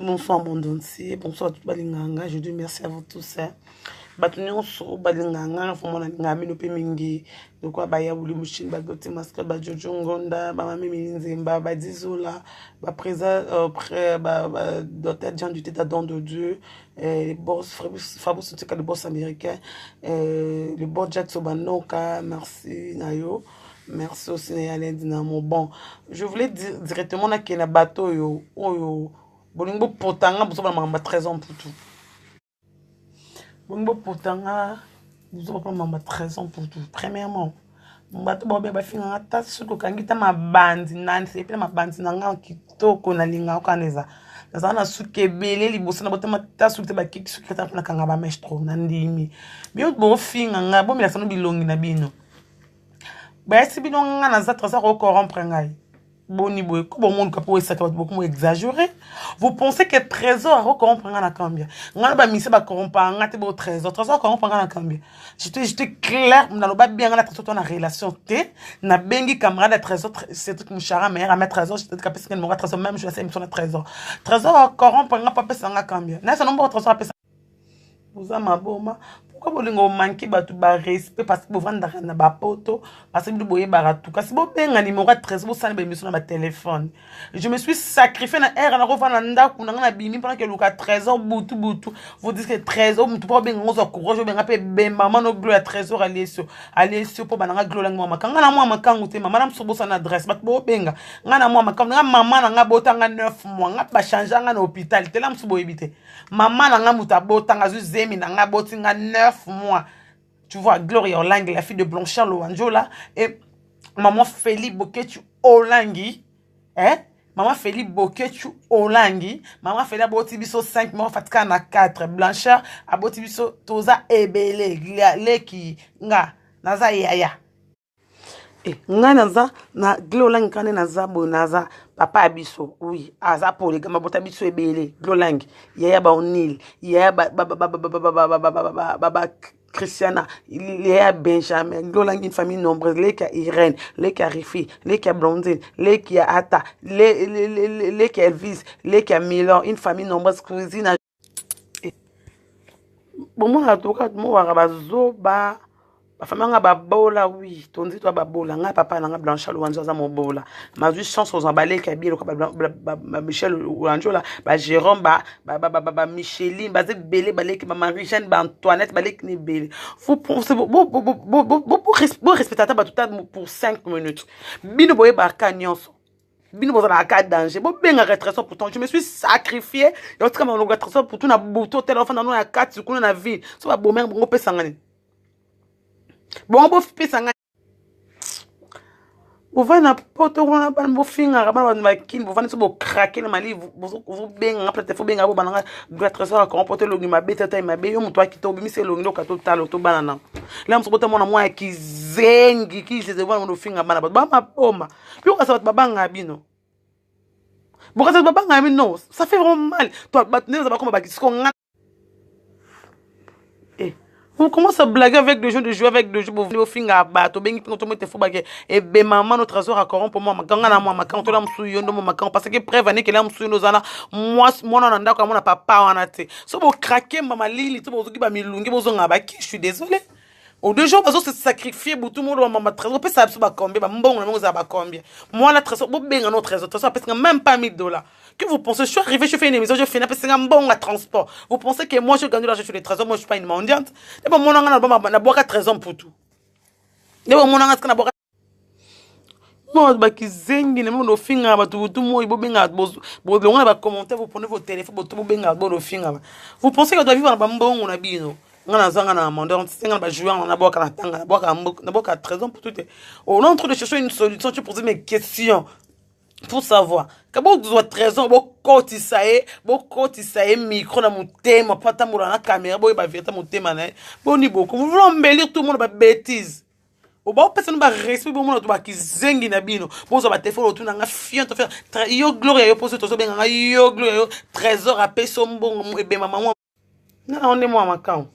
bonsoir monde entier, bonsoir à tout balinganga, je dis merci à vous tous. Batunion so balinganga, faut mon ngami no pemingi, de quoi baya wuli mushin bagote maska ba Jojo Ngonda, ba mami minzemba, ba Dizola, ba présent près d'hôtel Jean du Tétat don de Dieu, les boss Fabrice Souteka, le boss américain, le boss Jack Sobanoka, merci Nayo. Merci aussi Alain Dinamo. Bon, je voulais dire directement na kena bateau yo oyo bolingo potanga buso ba mamba 13 ans pour tout. Bolingo potanga buso ba mamba 13 ans pour tout. Premièrement, bateau ba ba finga ta suko kangita mabandi nani c'est puis mabandi nanga kitoko na linga okaneza. Naza na suke belé liboso na botama ta suke ba kiki suke ta na kanga ba mestro na ndimi. Bio bo finga nga bo mi la sano bilongi na bino. Bah, si bien on a ça très au corrompre ngai. Boni boy, comme monde capo ça va beaucoup exagéré. Vous pensez que trésor à corrompre na combien? Ngana ba mise ba corrompre ngate bo trésor corrompre na combien? J'étais clair, on a pas bien na trésor na relation té, na bengi camarade trésor c'est tout mchara mère à mettre trésor, j'étais capable que mon trésor même je sais sur trésor. Trésor à corrompre na pas pesa na combien? Na ça nombre trésor pesa. Vous avez ma boma. Pourquoi vous manquez de respect parce que vous vendez dans la poto parce que vous voyez baratou parce que vous avez un numéro 13 vous savez bien sur ma téléphone. Je me suis sacrifié dans air na revendre nda kuna na bimi pendant que le 13 ans boutou vous dites que 13 ans tout pas bien 11 courage bien appelé ben maman no gloire 13 ans aller sur pour bananga gloire ngoma kanga na moi makangu te maman na msobo sana adresse bat bo benga ngana moi makangu na maman na botanga 9 mois nga ba changer nga na hôpital te la msobo ebité maman na muta botanga zemi na botinga 9 mois. Tu vois, Gloria Olangi, la fille de Blanchard Loanjola, et maman Félix Boketu Olangi, hein? Maman Félix Boketu Olangi, maman Félix Abotibiso 5, maman Fatka na 4, Blanchard Abotibiso Toza Ebele, Leki, nga, Naza Yaya. Et nga naza na Glolangi kane naza bo naza papa abiso oui aza pour les gars mabota biso ebele Glolangi yaya ba onil yaya ba Christiana yaya Benjamin Glolangi une famille nombreuse les qui Irène les qui Rifi les qui Blondine les qui Ata les qui Elvis les qui Milan une famille nombreuse cousine bon moi en tout cas moi bazo ba famille nga bola oui tondi toi bola nga papa nga Blanchard Loanjo za mo bola ma vu chance aux emballés kabilo Michel Loanjo ba Jérôme ba Micheline ba Belé balek ba Marie-Jeanne ba Antoinette balek ni Belé vous pensez pour respecter ta tout pour 5 minutes bino boye ba kanyonso bino boza na cas danger bo benga retraçon pourtant je me suis sacrifié et autre comme on retraçon pour tout na bouto téléphone na na 4 secondes na vie so ba bomer bongo pesa ngani. Bon, bon, pesa nga. Vous venez à poto, vous venez à bon finga, vous venez vous venez sur vos craquer le mali, vous benga, peut-être vous benga, vous banana, vous êtes très quand porter le ma bête, taille ma bête, toi qui tombe, c'est le gno kato talo, to banana. Là, on se porte mon moi qui zengi, qui se devant mon finga, banana, bah ma poma. Puis on va se babanga bino. Bon, ça babanga bino, ça fait vraiment mal. Toi, bah, ne vous avez pas comme ce qu'on a. Vous commencez à blaguer avec des jeux, de jouer avec des jeux, vous venez au fin à battre, vous venez au fou baguette, et ben maman, notre trésor à corrompre pour moi, ma ganga, moi, ma canton, l'âme souillon, ma canton, parce que prévenez que l'âme souillon nous en a, moi, on en a, comme on n'a pas en a été. Si vous craquez, maman, Lili, tout le monde qui va m'illunger, vous en avez, je suis désolé. Au 2 jours, parce que c'est sacrifié pour tout le monde, maman, trésor, peut ça, combien, bon, on a combien. Moi, la trésor, vous bien notre trésor, parce que même pas 1000 $. Que vous pensez, je suis arrivé, je fais une émission, je fais un bon transport. Vous pensez que moi, je gagne l'argent sur les trésors, moi, je suis pas une mendiante. Et bon, mon an, on a boire 13 ans pour tout. Et bon, mon an, on a boire. Non, bah, qui zengi, ne me finga, bah, tout, moi, il faut bien, on va commenter, vous prenez vos téléphones, vous bien, bon, finga. Vous pensez qu'on doit vivre dans un bon, on a bien, on a un mandat, on a joué, on a boire à la tanga, on a boire 13 ans pour tout. On est en train de chercher une solution, tu poses mes questions. Pour savoir que vous doit 13 ans vous cotisaez micro na mutema pata mura na caméra boy ba vérité mutema na boni beaucoup vous voulez embellir tout le monde ba bêtise au ba personne ba respect bon monde ba kizengi na bino bozo ba téléphone autour na fiant to faire yo gloria yo pose to so benga yo gloria yo trésor a peso mbongo e be mama na on est moi makan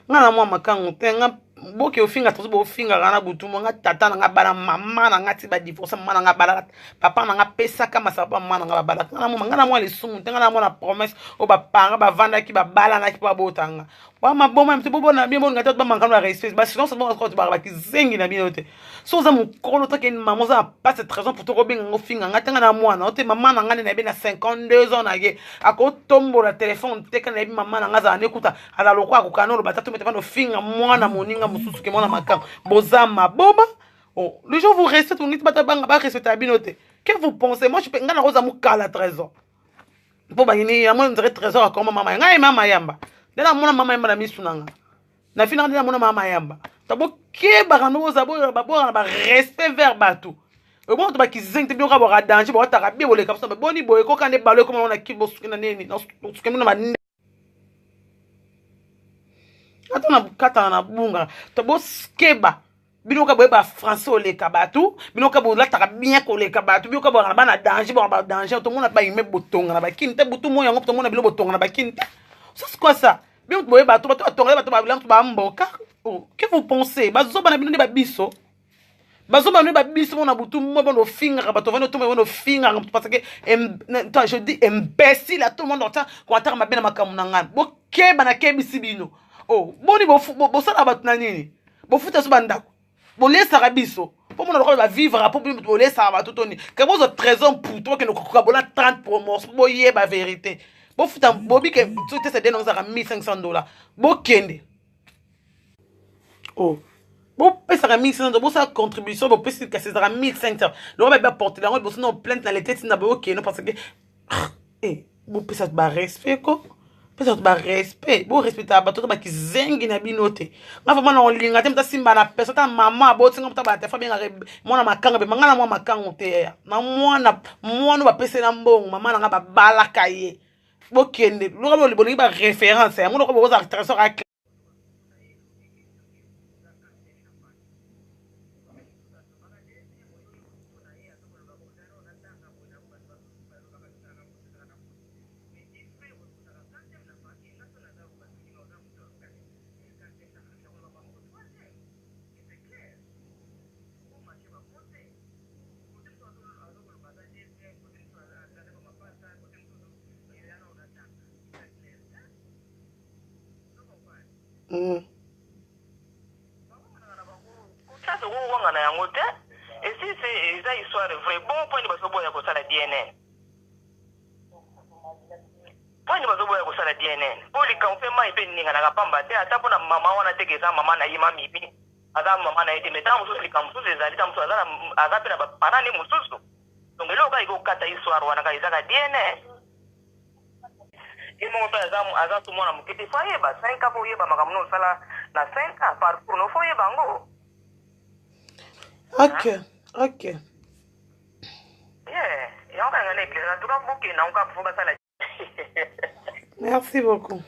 ngana moi makan tenga boke ofinga to bo finga kana butu mo nga tata na nga bala mama na nga ti ba divorce mama na nga bala papa na nga pesa kama sa papa mama na nga bala kana mo ngana mo le sumu tanga mo na promesse o ba panga ba vanda ki ba bala na ki ba botanga wa maboma mte bobo na bien mo ngata ba mankano na respect ba sinon ça va ko ba ki zengi na binote so za mo kolo to ke maman za pas cette raison pour to robinga ngo finga nga tanga na mwana o te mama na nga na be na 52 ans na ye ako tombo la téléphone te kana bi mama na nga za nekuta ala lokwa ko kanolo batatu mete vano finga mwana moninga mususu ke mwana makam bozama boba. Oh, les gens vous respectent, vous n'êtes pas respecté à binote. Qu'est-ce que vous pensez? Moi je peux ngana roza mukala trésor. Pour ba ni moi on dirait trésor à comme maman nga mama yamba. Dela mona mama yamba na misunanga. Na fina dela mona mama yamba. Tabo ke barano roza bo ba respect vers batu. Et bon to ba ki zeng te bien ka bo ra danger bo ta rabie bo le comme ça boni boy ko kande balo comme on a ki bo sukina neni. Na sukina na attends na bukata na bunga to bo skeba binoka boye ba français o le kabatu binoka bo la taka bien ko le kabatu binoka bo na ba danger bo ba danger to mona ba yime botonga na ba kinte butu mo yango to mona bilo botonga na ba kinte ça c'est quoi ça bien boye ba to tonga ba bilang to ba mboka. Que vous pensez bazo ba na bino ba biso bazo ba no ba biso mona butu mo bono finga ba to vano to mo bono finga parce que toi je dis imbécile à tout le monde entend commentaire ma bien makamu na ngana bo ke bana ke bisibino. Oh, boni bo sala batuna nini? Bo futa so bandako. Bo lesa rabiso. Po mona lokolo ba vivre po bo lesa ba totoni. Que vos autres raisons pour toi que nous kokabola 30 promos. Bo yé ba vérité. Bo futa bo bi que tout te cédé dans 1500 $. Bo kende. Oh. Bo pesa 1500 $, bo sa contribution bo pesa que c'est 1500. Lo ba porter la bo sinon plainte dans les têtes na bo ok non parce que bo pesa ba respect ko. Peut-être ba respect bo respecter ba to ba ki zengi na binote nga fa mana olinga te mta simba na pesa ta mama bo tinga mta ba te fa benga mwana makanga be mangana mwa makango te na mwana ba pesa na mbongo mama na nga ba balaka ye bo kende lo ka bo ba référence ya mo ko bo za trésor a ça c'est où on a un hôtel et si c'est ça histoire vrai bon point de baso boya ko sala DNA point de baso boya ko sala DNA pour les quand fait mai pe ninga na pamba te ata pona mama wana teke sa mama na yima mibi ada mama na ite meta mususu likamsu ezali tamsu azana azape na banane mususu donc lelo ka iko kata histoire wana ka izaka DNA et mon père azam tout mona mukete faye ba 5 ans pour yeba makamuno sala na 5 ans parcours no foye bango. Ok, ok. Merci beaucoup.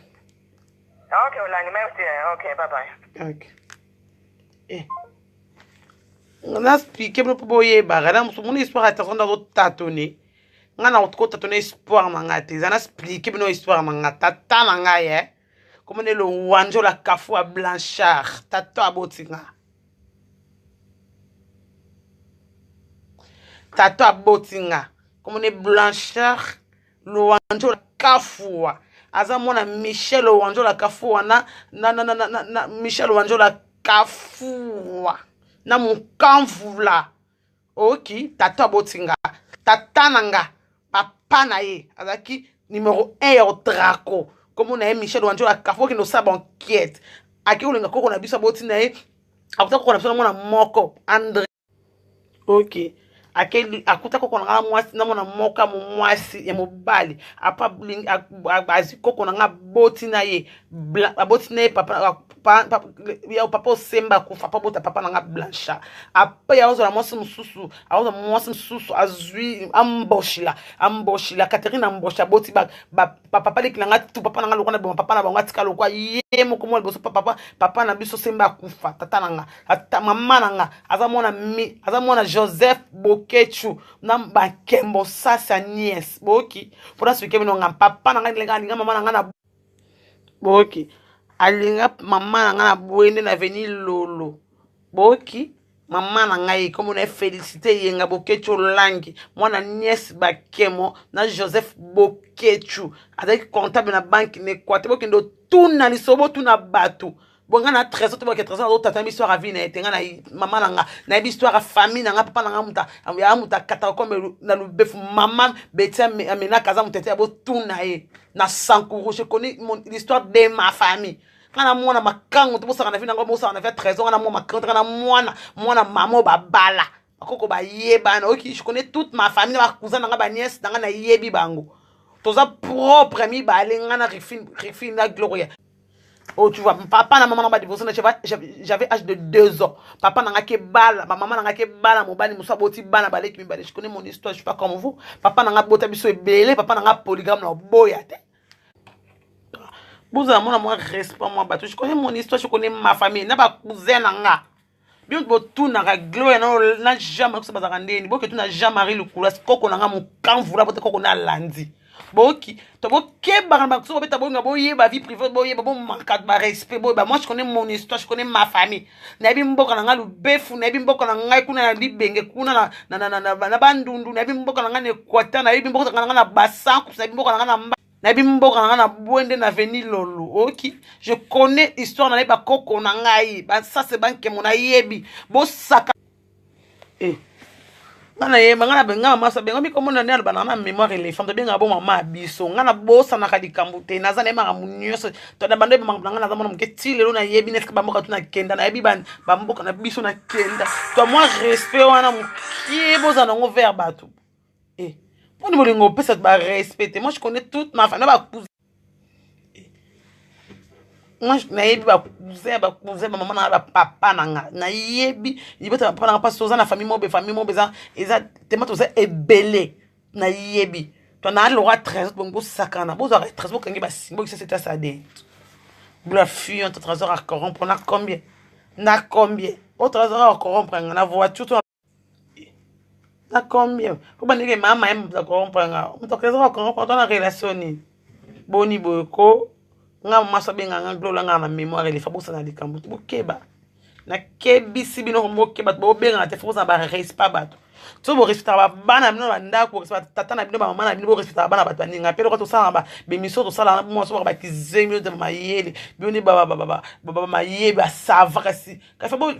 Ok, Olani, merci. Ok, bye bye. Ok. On a expliqué pour boyer bagala mon histoire à t'attendre dans tâtonner. On a autre tâtonner espoir mangate. On a expliqué nos histoire mangata tata nangaye. Comme on est le wanjo la kafou à Blanchard. Tato à Botinga. Tato à Botinga. Comme on est Blanchard. Le wanjo la kafou. Aza mona Michel le wanjo la kafou. Na Michel le wanjo la kafou. Na mon kanfou la. Ok. Tato à Botinga. Tata nanga. Papa na ye. Azaki numéro 1 au Draco. Comme on a Michel Wanjo la kafou qui nous sabe enquête. Aki ou lenga koko na bisa Botinga ye. Akuta koko na bisa mona moko. André. Ok. Akeli akuta koko na mwasi na mona moka mu mwasi ya mobali. Apa bling azi koko na Botinga ye. Botinga ye papa ya papa semba kufa papa bota papa na Blanchard apa ya ozo la mwasi mususu aozo mwasi mususu azui amboshila Catherine ambosha boti ba papa lekilanga tu papa na lokona ba papa na bango atika lokwa ye moko mo boso papa na biso semba kufa tata nanga ata mama nanga azamona Joseph Bokechu na bakembo sasa nièce boki pour expliquer bino nga papa nanga lenga mama nanga na boki alinga maman nga na boende na veni lolo boki maman na ngai comme on a félicité yenga bokechu langi mwana nièce bakemo na Joseph bokechu avec comptable na banque ne kwate bokendo tuna lisobo tuna batu bonga na trésor to boke trésor do tata histoire à vie na etenga na maman na histoire à famille na papa na muta ya muta kata comme na lubefu maman betia amena kaza mutete abo tuna e na sankuru je connais l'histoire de ma famille. Kana mwana makango to saka na vina ngo saka na fait trésor kana mwana makango kana mwana mamo babala akoko ba yeba na oki je connais toute ma famille ba cousin nga ba nièce nga na yebi bango toza propre mi ba lenga na rifin na gloria. Oh tu vois papa na maman ba divorcé j'avais âge de 2 ans papa na nga ke bala ma maman na nga ke bala mobali musa boti bana baleki mi ba je connais mon histoire je suis pas comme vous papa na nga bota biso ebele papa na nga polygame na boya te. Vous avez mon respect, moi, je connais mon histoire, je connais ma famille. Je pas cousin nanga. Bien que tout n'a gloire n'a jamais que ça va rendre. Bon que tout n'a jamais le couleur. Koko nanga mon camp voula peut koko na landi. Bon qui, to bo ke baramba so beta bo ngabo ye ba vie privée bo ye ba bon manque ba respect bo ba moi je connais mon histoire, je connais ma famille. Na bi mboka nanga lu befu na bi mboka nanga kuna na libenge kuna na bandundu na bi mboka nanga ne kwata na bi mboka nanga na basanku na bi mboka nanga na na bimboka na bwende na veni lolo ok je connais histoire na ba koko na ngai ba ça c'est banque mon ayebi bo saka ngana ye ngana benga mama sa benga mi komona ne alba na mémoire les femmes benga bo mama biso ngana bo sana ka dikambute na zane mara munyoso to na bande ba ngana za mona mketi lelo na yebi ne ba mboka tuna kenda na yebi ban ba mboka na biso na kenda to moi respect wana mkie bo za na ngo vers batu pour nous voulons pas cette respecter moi je connais toute ma famille ba cousin moi na yebi ba cousin maman na ba papa na yebi ibota papa na pas soza na famille mo beza eza tema to za ebele na yebi to na le roi 13 bongo sakana bo za 13 bo kangi ba simbo que c'était ça dé la fille entre trésor à corrompre na combien au trésor à corrompre na voiture na combien faut pas dire que maman aime ça comprendre on t'a raison comprendre dans la relation ni boni boko nga mama so benga nga glola nga na mémoire les fabosa na likambo to keba na kebi sibino mo keba bo benga te fabosa ba respect bato to bo respect ba bana bino banda ko respect tata na bino ba mama na bino bo respect bana bato ninga pelo ko to sala ba be miso to sala mo so ba kizemi de mayele bino ba mayele ba savasi ka fa bo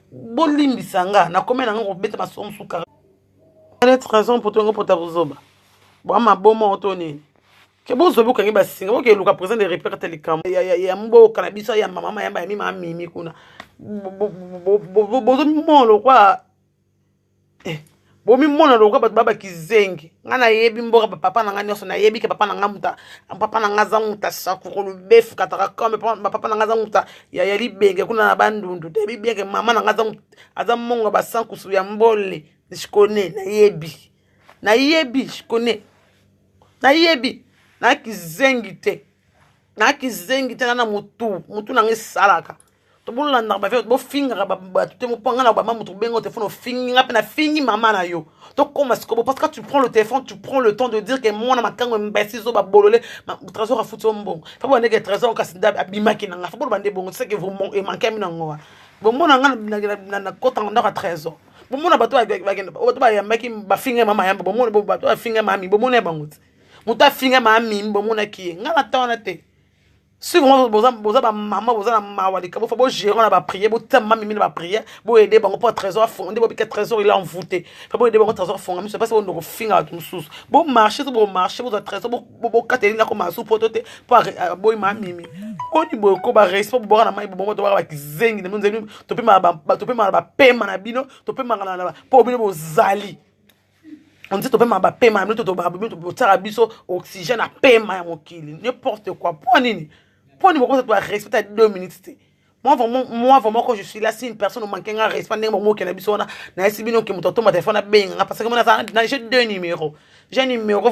bolimbi sanga na komena ngo beta masomo suka elle raison pour toi pour ta bozoba bo ma bomo otoni ke bozo buka ngi basinga bo ke luka présent de repère telecom ya mbo kana biso ya mama ya mi mimi kuna bozo molo kwa bo mi mona lo kwa baba kizengi ngana yebi mboka papa na ngani na yebi ke papa na ngamuta papa na ngaza muta sakuru befu kataka comme papa na ngaza muta ya libenge kuna na bandundu te bibenge mama na ngaza azamonga basankusu ya mbole je na yebi je connais na yebi na kizengi te na mutu na ngisalaka to bola na ba fe bo finga ba te mo panga na ba mamu to bengo téléphone finga pe na fingi mama na yo to comme parce que tu prends le téléphone tu prends le temps de dire que moi na makango mbesi zo ba bolole ma trésor a foutu mbongo fa bo ndeke trésor ka sinda abimaki na fa bo bande bongo c'est que vous manquez mi na ngoa bo mona na kota na trésor bo mona bato ba ya maki ba finga mama yamba bo mona bato finga mami bo mona bango muta finga mami bo mona ki ngala tona te. Si vous boza maman boza na mawali ka bo fa bo gérer na ba prier bo tama mimi na ba prier bo aider bango pour trésor fondé bo piquer trésor il est envoûté fa bo aider bango trésor fondé mais c'est pas ça on doit finir tout sous bo marcher bo trésor bo Catherine comme sous potote pour bo mimi oni bo ko ba respect bo na mai bo to ba kizengi na nzenu to pe ma ba pema na bino to pe ma na po bino bo zali on dit to pe ma ba pema na to ba bino to tsara biso oxygène à pema ya mokili n'importe quoi pour nini. Pour nous respecter 2 minutes. Moi vraiment quand je suis là si une personne me manque un respect ndenge mo kena biso na esibino ke mutoto ma téléphone na benga parce que moi j'ai 2 numéros. J'ai un numéro